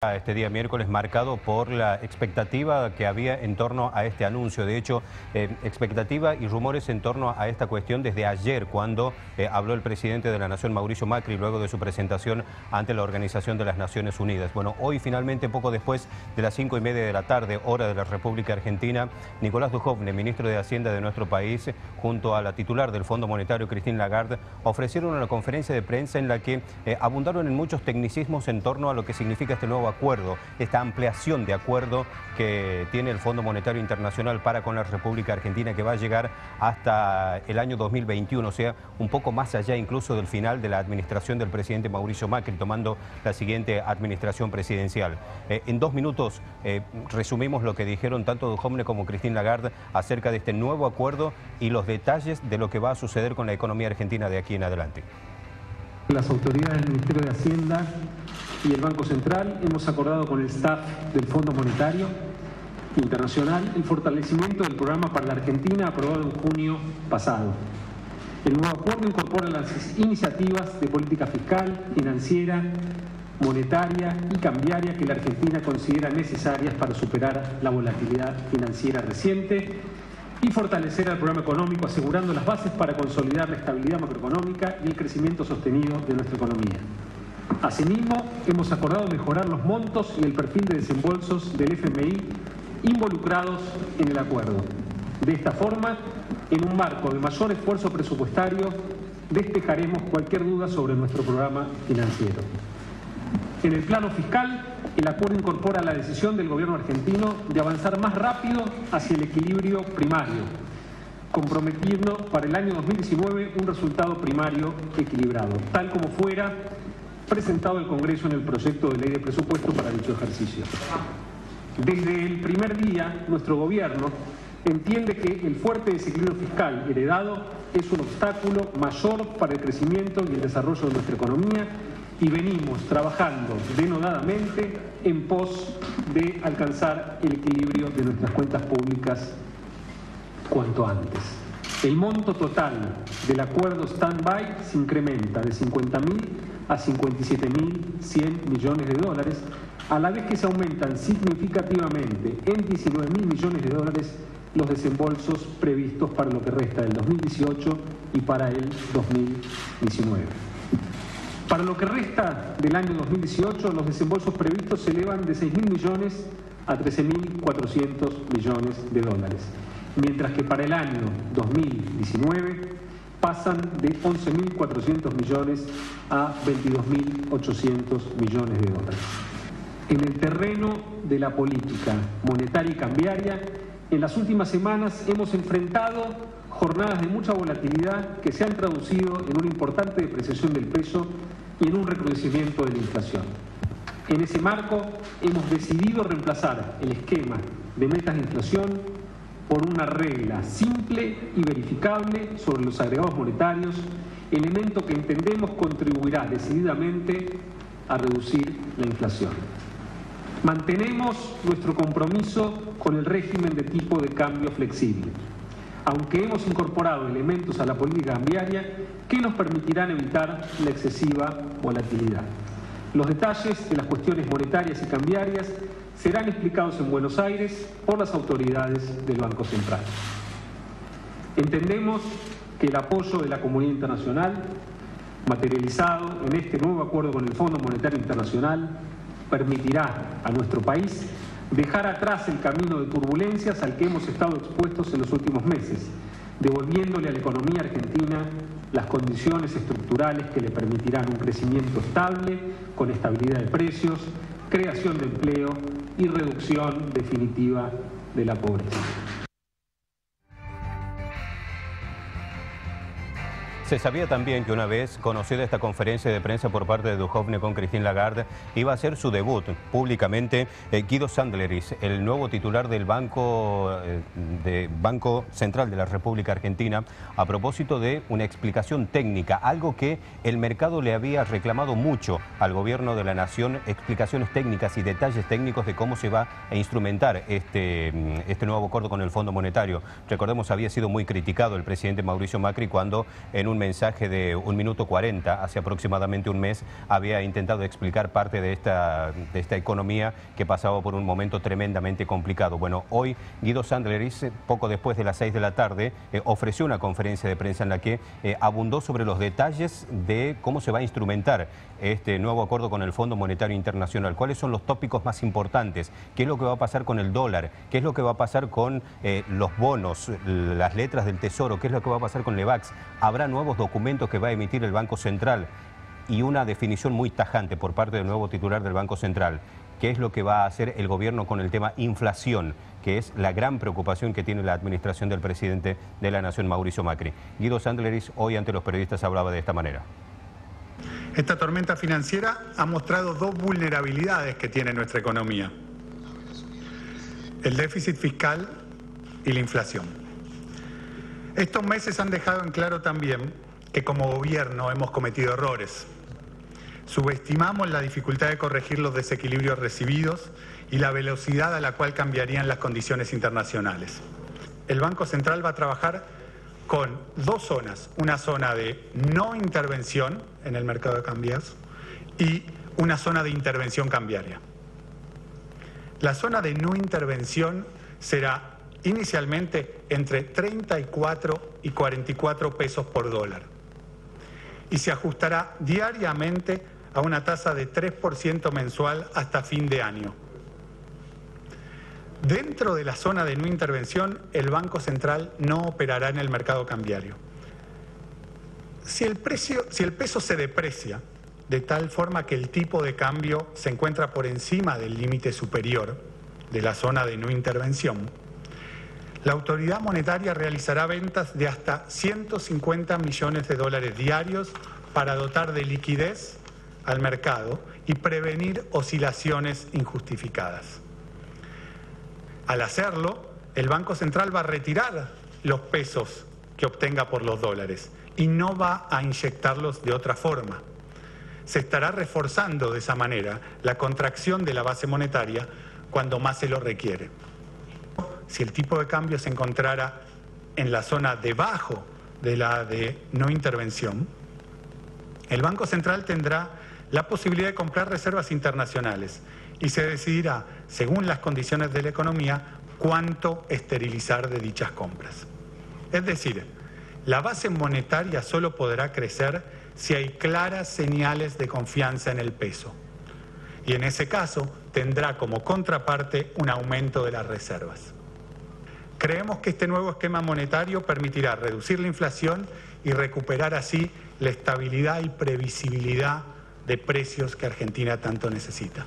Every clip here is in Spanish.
Este día miércoles marcado por la expectativa que había en torno a este anuncio. De hecho, expectativa y rumores en torno a esta cuestión desde ayer, cuando habló el presidente de la Nación, Mauricio Macri, luego de su presentación ante la Organización de las Naciones Unidas. Bueno, hoy finalmente, poco después de las 5:30 de la tarde, hora de la República Argentina, Nicolás Dujovne, ministro de Hacienda de nuestro país, junto a la titular del Fondo Monetario, Christine Lagarde, ofrecieron una conferencia de prensa en la que abundaron en muchos tecnicismos en torno a lo que significa este nuevo acuerdo, esta ampliación de acuerdo que tiene el Fondo Monetario Internacional para con la República Argentina, que va a llegar hasta el año 2021, o sea, un poco más allá incluso del final de la administración del presidente Mauricio Macri, tomando la siguiente administración presidencial. En 2 minutos resumimos lo que dijeron tanto Dujovne como Christine Lagarde acerca de este nuevo acuerdo y los detalles de lo que va a suceder con la economía argentina de aquí en adelante. Las autoridades del Ministerio de Hacienda y el Banco Central hemos acordado con el staff del Fondo Monetario Internacional el fortalecimiento del programa para la Argentina aprobado en junio pasado. El nuevo acuerdo incorpora las iniciativas de política fiscal, financiera, monetaria y cambiaria que la Argentina considera necesarias para superar la volatilidad financiera reciente y fortalecer el programa económico, asegurando las bases para consolidar la estabilidad macroeconómica y el crecimiento sostenido de nuestra economía. Asimismo, hemos acordado mejorar los montos y el perfil de desembolsos del FMI involucrados en el acuerdo. De esta forma, en un marco de mayor esfuerzo presupuestario, despejaremos cualquier duda sobre nuestro programa financiero. En el plano fiscal, el acuerdo incorpora la decisión del gobierno argentino de avanzar más rápido hacia el equilibrio primario, comprometiendo para el año 2019 un resultado primario equilibrado, tal como fuera presentado al Congreso en el proyecto de ley de presupuesto para dicho ejercicio. Desde el primer día, nuestro gobierno entiende que el fuerte desequilibrio fiscal heredado es un obstáculo mayor para el crecimiento y el desarrollo de nuestra economía, y venimos trabajando denodadamente en pos de alcanzar el equilibrio de nuestras cuentas públicas cuanto antes. El monto total del acuerdo stand-by se incrementa de 50.000 a 57.100 millones de dólares, a la vez que se aumentan significativamente en 19.000 millones de dólares los desembolsos previstos para lo que resta del 2018 y para el 2019. Para lo que resta del año 2018, los desembolsos previstos se elevan de 6.000 millones a 13.400 millones de dólares, mientras que para el año 2019 pasan de 11.400 millones a 22.800 millones de dólares. En el terreno de la política monetaria y cambiaria, en las últimas semanas hemos enfrentado jornadas de mucha volatilidad que se han traducido en una importante depreciación del peso y en un recrudecimiento de la inflación. En ese marco, hemos decidido reemplazar el esquema de metas de inflación por una regla simple y verificable sobre los agregados monetarios, elemento que entendemos contribuirá decididamente a reducir la inflación. Mantenemos nuestro compromiso con el régimen de tipo de cambio flexible, aunque hemos incorporado elementos a la política cambiaria que nos permitirán evitar la excesiva volatilidad. Los detalles de las cuestiones monetarias y cambiarias serán explicados en Buenos Aires por las autoridades del Banco Central. Entendemos que el apoyo de la comunidad internacional, materializado en este nuevo acuerdo con el Fondo Monetario Internacional, permitirá a nuestro país dejar atrás el camino de turbulencias al que hemos estado expuestos en los últimos meses, devolviéndole a la economía argentina las condiciones estructurales que le permitirán un crecimiento estable, con estabilidad de precios, creación de empleo y reducción definitiva de la pobreza. Se sabía también que una vez conocida esta conferencia de prensa por parte de Dujovne con Christine Lagarde, iba a hacer su debut públicamente Guido Sandleris, el nuevo titular del Banco Central de la República Argentina, a propósito de una explicación técnica, algo que el mercado le había reclamado mucho al gobierno de la Nación, explicaciones técnicas y detalles técnicos de cómo se va a instrumentar este nuevo acuerdo con el Fondo Monetario. Recordemos, había sido muy criticado el presidente Mauricio Macri cuando en un mensaje de 1 minuto 40, hace aproximadamente un mes, había intentado explicar parte de esta economía que pasaba por un momento tremendamente complicado. Bueno, hoy Guido Sandleris, poco después de las 6 de la tarde, ofreció una conferencia de prensa en la que abundó sobre los detalles de cómo se va a instrumentar este nuevo acuerdo con el Fondo Monetario Internacional. ¿Cuáles son los tópicos más importantes? ¿Qué es lo que va a pasar con el dólar? ¿Qué es lo que va a pasar con los bonos, las letras del Tesoro? ¿Qué es lo que va a pasar con Lebacs? ¿Habrá nuevos documentos que va a emitir el Banco Central? Y una definición muy tajante por parte del nuevo titular del Banco Central. ¿Qué es lo que va a hacer el gobierno con el tema inflación? Que es la gran preocupación que tiene la administración del presidente de la Nación, Mauricio Macri. Guido Sandleris hoy ante los periodistas hablaba de esta manera. Esta tormenta financiera ha mostrado dos vulnerabilidades que tiene nuestra economía: el déficit fiscal y la inflación. Estos meses han dejado en claro también que como gobierno hemos cometido errores. Subestimamos la dificultad de corregir los desequilibrios recibidos y la velocidad a la cual cambiarían las condiciones internacionales. El Banco Central va a trabajar con dos zonas: una zona de no intervención en el mercado de cambios y una zona de intervención cambiaria. La zona de no intervención será inicialmente entre 34 y 44 pesos por dólar y se ajustará diariamente a una tasa de 3% mensual hasta fin de año. Dentro de la zona de no intervención, el Banco Central no operará en el mercado cambiario. Si el peso se deprecia de tal forma que el tipo de cambio se encuentra por encima del límite superior de la zona de no intervención, la autoridad monetaria realizará ventas de hasta 150 millones de dólares diarios para dotar de liquidez al mercado y prevenir oscilaciones injustificadas. Al hacerlo, el Banco Central va a retirar los pesos que obtenga por los dólares y no va a inyectarlos de otra forma. Se estará reforzando de esa manera la contracción de la base monetaria cuando más se lo requiere. Si el tipo de cambio se encontrara en la zona debajo de la de no intervención, el Banco Central tendrá la posibilidad de comprar reservas internacionales y se decidirá, según las condiciones de la economía, cuánto esterilizar de dichas compras. Es decir, la base monetaria solo podrá crecer si hay claras señales de confianza en el peso. Y en ese caso tendrá como contraparte un aumento de las reservas. Creemos que este nuevo esquema monetario permitirá reducir la inflación y recuperar así la estabilidad y previsibilidad de precios que Argentina tanto necesita.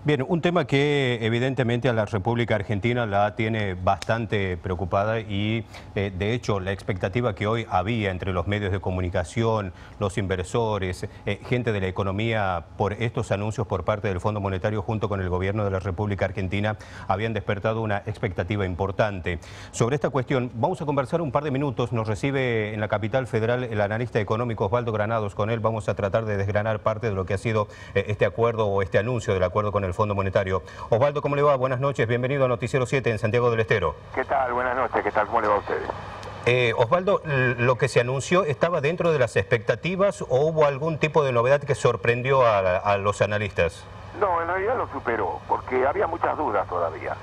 Bien, un tema que evidentemente a la República Argentina la tiene bastante preocupada y de hecho la expectativa que hoy había entre los medios de comunicación, los inversores, gente de la economía por estos anuncios por parte del Fondo Monetario junto con el gobierno de la República Argentina habían despertado una expectativa importante. Sobre esta cuestión vamos a conversar un par de minutos, nos recibe en la capital federal el analista económico Osvaldo Granados. Con él vamos a tratar de desgranar parte de lo que ha sido este acuerdo o este anuncio del acuerdo con el Fondo Monetario. Osvaldo, ¿cómo le va? Buenas noches, bienvenido a Noticiero 7 en Santiago del Estero. ¿Qué tal? Buenas noches, ¿qué tal? ¿Cómo le va a ustedes? Osvaldo, ¿lo que se anunció estaba dentro de las expectativas o hubo algún tipo de novedad que sorprendió a los analistas? No, en realidad lo superó, porque había muchas dudas todavía.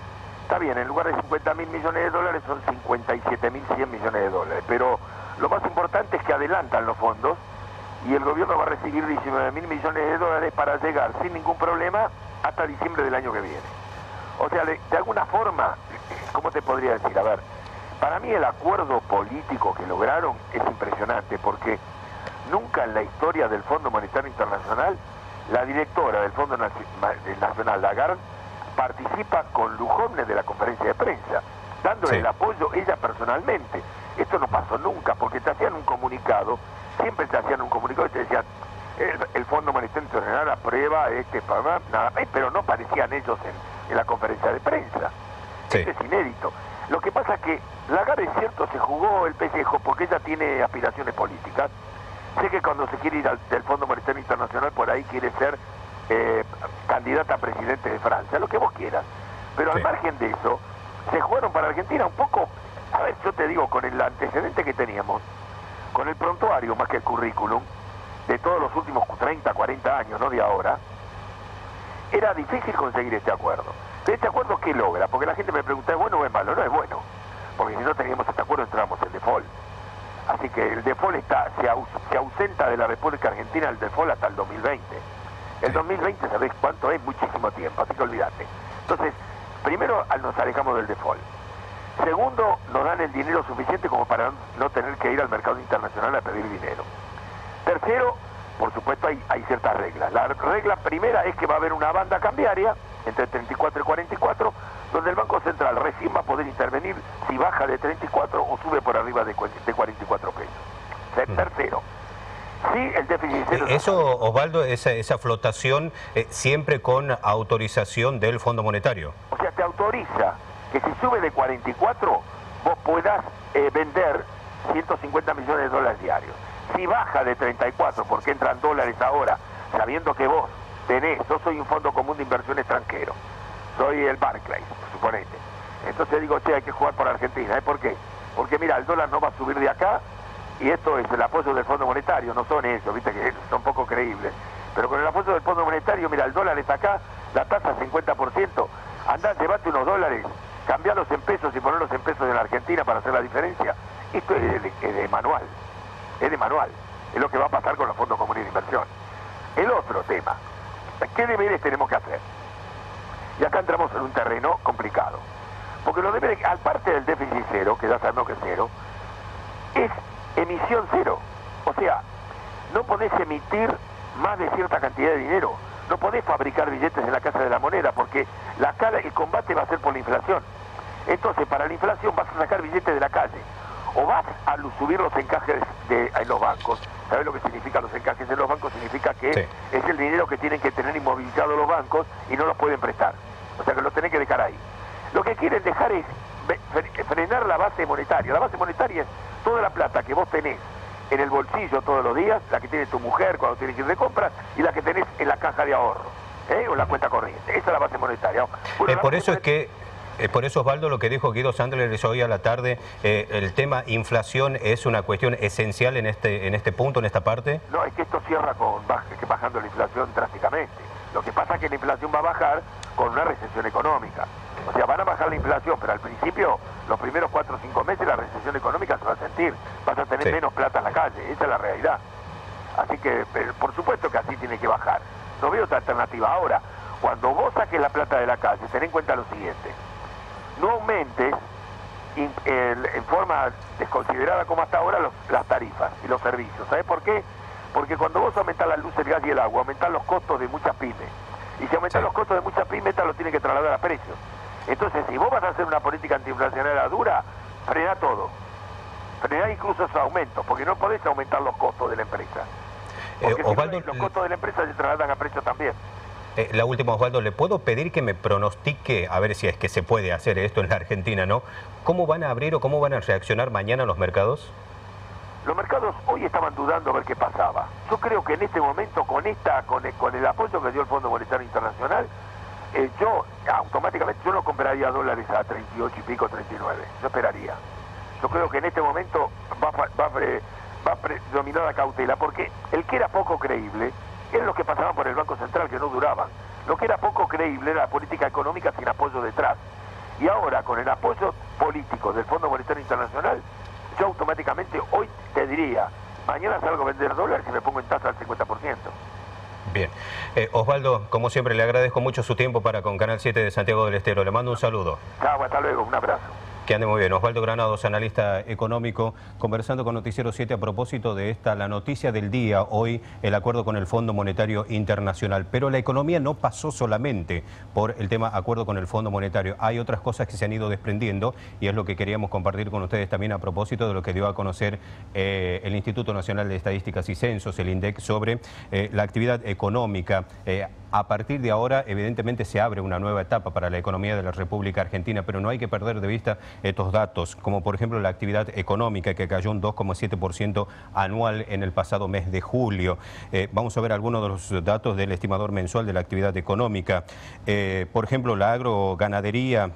Está bien, en lugar de 50.000 millones de dólares son 57.100 millones de dólares, pero lo más importante es que adelantan los fondos y el gobierno va a recibir 19.000 millones de dólares para llegar sin ningún problema hasta diciembre del año que viene. O sea, de alguna forma, ¿cómo te podría decir? A ver, para mí el acuerdo político que lograron es impresionante, porque nunca en la historia del Fondo Monetario Internacional la directora del Fondo Nacional, Lagarde, participa con lujones de la conferencia de prensa, dándole el apoyo ella personalmente. Esto no pasó nunca, porque te hacían un comunicado, siempre te hacían un comunicado y te decían el Fondo Monetario Internacional aprueba este programa, nada más, pero no aparecían ellos en la conferencia de prensa. Sí. Esto es inédito. Lo que pasa es que Lagarde, es cierto, se jugó el pellejo porque ella tiene aspiraciones políticas, Sé que cuando se quiere ir del Fondo Monetario Internacional, por ahí quiere ser candidata a presidente de Francia, lo que vos quieras. Pero al margen de eso, se jugaron para Argentina un poco, a ver, yo te digo, con el antecedente que teníamos, con el prontuario más que el currículum, de todos los últimos 30, 40 años, no de ahora, era difícil conseguir este acuerdo. ¿De este acuerdo qué logra? Porque la gente me pregunta, ¿es bueno o es malo? No es bueno, porque si no teníamos este acuerdo entramos en default. Así que el default se ausenta de la República Argentina el default hasta el 2020. El 2020, ¿sabés cuánto es? Muchísimo tiempo, así que olvídate. Entonces, primero nos alejamos del default. Segundo, nos dan el dinero suficiente como para no tener que ir al mercado internacional a pedir dinero. Tercero, por supuesto hay ciertas reglas. La regla primera es que va a haber una banda cambiaria entre 34 y 44, donde el Banco Central recién va a poder intervenir si baja de 34 o sube por arriba de 44 pesos. Tercero, sí, el déficit cero... Eso, Osvaldo, esa flotación siempre con autorización del Fondo Monetario. O sea, te autoriza que si sube de 44, vos puedas vender 150 millones de dólares diarios. Si baja de 34, porque entran dólares ahora, sabiendo que vos tenés, yo soy un fondo común de inversión extranjero, soy el Barclays, suponete. Entonces digo, che, hay que jugar por Argentina. ¿Por qué? Porque mira, el dólar no va a subir de acá, y esto es el apoyo del Fondo Monetario, no son ellos, viste que son poco creíbles. Pero con el apoyo del Fondo Monetario, mira, el dólar está acá, la tasa es 50%, andá, llevate unos dólares, cambiarlos en pesos y ponerlos en pesos en la Argentina para hacer la diferencia. Esto es de manual, es de manual, es lo que va a pasar con los fondos comunes de inversión. El otro tema, ¿qué deberes tenemos que hacer? Y acá entramos en un terreno complicado, porque los deberes, aparte del déficit cero, que ya sabemos que es cero, es emisión cero. O sea, no podés emitir más de cierta cantidad de dinero, no podés fabricar billetes en la Casa de la Moneda, porque el combate va a ser por la inflación. Entonces, para la inflación vas a sacar billetes de la calle, o vas a subir los encajes en los bancos. ¿Sabes lo que significa los encajes en los bancos? Significa que es el dinero que tienen que tener inmovilizado los bancos y no los pueden prestar. O sea que los tenés que dejar ahí. Lo que quieren dejar es frenar la base monetaria. La base monetaria es toda la plata que vos tenés en el bolsillo todos los días, la que tiene tu mujer cuando tienes que ir de compras, y la que tenés en la caja de ahorro, o en la cuenta corriente. Esa es la base monetaria. Bueno, por eso es que... Por eso, Osvaldo, lo que dijo Guido Sandler hoy a la tarde, el tema inflación es una cuestión esencial en este punto, en esta parte. No, es que esto cierra bajando la inflación drásticamente. Lo que pasa es que la inflación va a bajar con una recesión económica. O sea, van a bajar la inflación, pero al principio, los primeros 4 o 5 meses, la recesión económica se va a sentir. Vas a tener menos plata en la calle, esa es la realidad. Así que, por supuesto que así tiene que bajar. No veo otra alternativa. Ahora, cuando vos saques la plata de la calle, ten en cuenta lo siguiente. No aumentes en forma desconsiderada como hasta ahora las tarifas y los servicios. ¿Sabes por qué? Porque cuando vos aumentás la luz, el gas y el agua, aumentás los costos de muchas pymes. Y si aumentás los costos de muchas pymes, estas lo tienen que trasladar a precios. Entonces, si vos vas a hacer una política antiinflacionaria dura, frena todo. Frena incluso esos aumentos, porque no podés aumentar los costos de la empresa. Porque Osvaldo, los costos de la empresa se trasladan a precios también. La última, Osvaldo, ¿le puedo pedir que me pronostique, a ver si es que se puede hacer esto en la Argentina, ¿no? ¿Cómo van a abrir o cómo van a reaccionar mañana los mercados? Los mercados hoy estaban dudando a ver qué pasaba. Yo creo que en este momento, con el apoyo que dio el Fondo Monetario Internacional, yo automáticamente no compraría dólares a 38 y pico, 39. Yo esperaría. Yo creo que en este momento va a predominar la cautela, porque el que era poco creíble era lo que pasaba por el Banco Central, que no duraban. Lo que era poco creíble era la política económica sin apoyo detrás. Y ahora, con el apoyo político del Fondo Monetario Internacional, yo automáticamente hoy te diría, mañana salgo a vender dólares y me pongo en tasa al 50%. Bien. Osvaldo, como siempre, le agradezco mucho su tiempo para con Canal 7 de Santiago del Estero. Le mando un saludo. Chao, hasta luego, un abrazo. Que ande muy bien. Osvaldo Granados, analista económico, conversando con Noticiero 7 a propósito de la noticia del día, hoy el acuerdo con el Fondo Monetario Internacional. Pero la economía no pasó solamente por el tema acuerdo con el Fondo Monetario. Hay otras cosas que se han ido desprendiendo y es lo que queríamos compartir con ustedes también a propósito de lo que dio a conocer el Instituto Nacional de Estadísticas y Censos, el INDEC, sobre la actividad económica. A partir de ahora, evidentemente, se abre una nueva etapa para la economía de la República Argentina, pero no hay que perder de vista estos datos, como por ejemplo la actividad económica, que cayó un 2,7% anual en el pasado mes de julio. Vamos a ver algunos de los datos del estimador mensual de la actividad económica. Por ejemplo, la agroganadería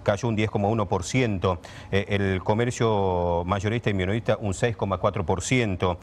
cayó un 10,1%, el comercio mayorista y minorista un 6,4%,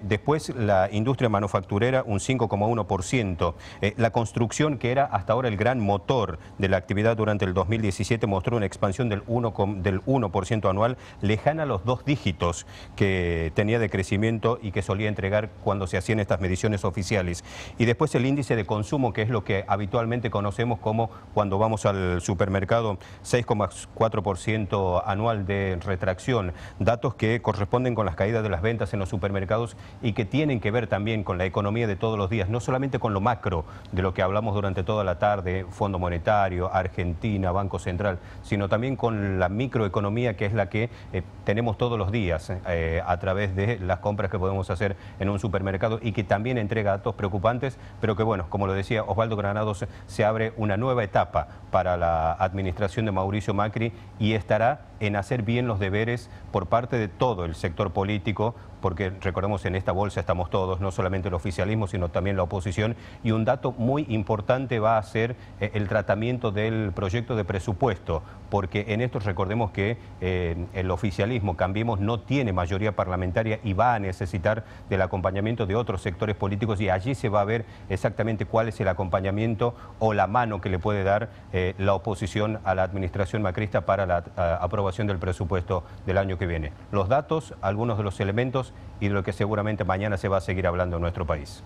después la industria manufacturera un 5,1%, la construcción, que era hasta ahora el gran motor de la actividad durante el 2017, mostró una expansión del 1% anual, lejana a los 2 dígitos que tenía de crecimiento y que solía entregar cuando se hacían estas mediciones oficiales. Y después el índice de consumo, que es lo que habitualmente conocemos como cuando vamos al supermercado, 6,4% anual de retracción, datos que corresponden con las caídas de las ventas en los supermercados y que tienen que ver también con la economía de todos los días, no solamente con lo macro de lo que hablamos durante toda la tarde, Fondo Monetario, Argentina, Banco Central, sino también con la microeconomía, que es la que tenemos todos los días a través de las compras que podemos hacer en un supermercado y que también entrega datos preocupantes, pero que bueno, como lo decía Osvaldo Granados, se abre una nueva etapa para la administración de Mauricio Macri y estará en hacer bien los deberes por parte de todo el sector político, porque recordemos, en esta bolsa estamos todos, no solamente el oficialismo, sino también la oposición, y un dato muy importante va a ser el tratamiento del proyecto de presupuesto, porque en esto recordemos que el oficialismo, Cambiemos, no tiene mayoría parlamentaria y va a necesitar del acompañamiento de otros sectores políticos, y allí se va a ver exactamente cuál es el acompañamiento o la mano que le puede dar la oposición a la administración macrista para la aprobación del presupuesto del año que viene. Los datos, algunos de los elementos y de lo que seguramente mañana se va a seguir hablando en nuestro país.